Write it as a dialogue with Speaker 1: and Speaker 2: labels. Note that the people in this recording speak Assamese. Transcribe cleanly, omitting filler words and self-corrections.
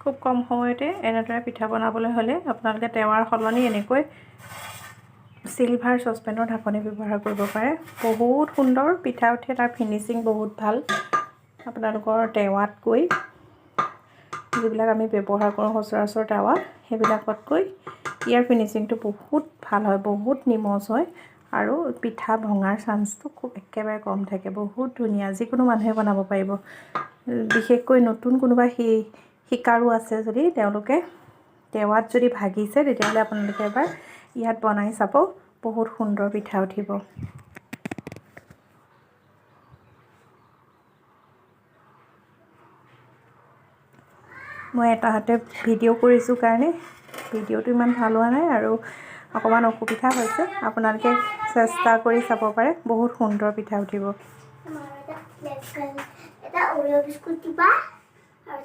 Speaker 1: খুব কম সময়তে এনেদৰে পিঠা বনাবলৈ হ'লে আপোনালোকে টেৱাৰ সলনি এনেকৈ সিলভাৰ চচপেনৰ ঢাকনি ব্যৱহাৰ কৰিব পাৰে বহুত সুন্দৰ পিঠা উঠে তাৰ ফিনিচিং বহুত ভাল আপোনালোকৰ টেৱাতকৈ যিবিলাক আমি ব্যৱহাৰ কৰোঁ সচৰাচৰ টাৱা সেইবিলাকতকৈ ইয়াৰ ফিনিচিংটো বহুত ভাল হয় বহুত নিমজ হয় আৰু পিঠা ভঙাৰ চান্সটো খুব একেবাৰে কম থাকে বহুত ধুনীয়া যিকোনো মানুহে বনাব পাৰিব বিশেষকৈ নতুন কোনোবা শিকাৰু আছে যদি তেওঁলোকে টেৱাত যদি ভাগিছে তেতিয়াহ'লে আপোনালোকে এবাৰ ইয়াত বনাই চাব বহুত সুন্দৰ পিঠা উঠিব মই এটা হাতে ভিডিঅ' কৰিছোঁ কাৰণে ভিডিঅ'টো ইমান ভাল হোৱা নাই আৰু অকমান অসুবিধা হৈছে আপোনালোকে চেষ্টা কৰি চাব পাৰে বহুত সুন্দৰ পিঠা উঠিব
Speaker 2: এটা ওৰিও বিস্কুট দিবা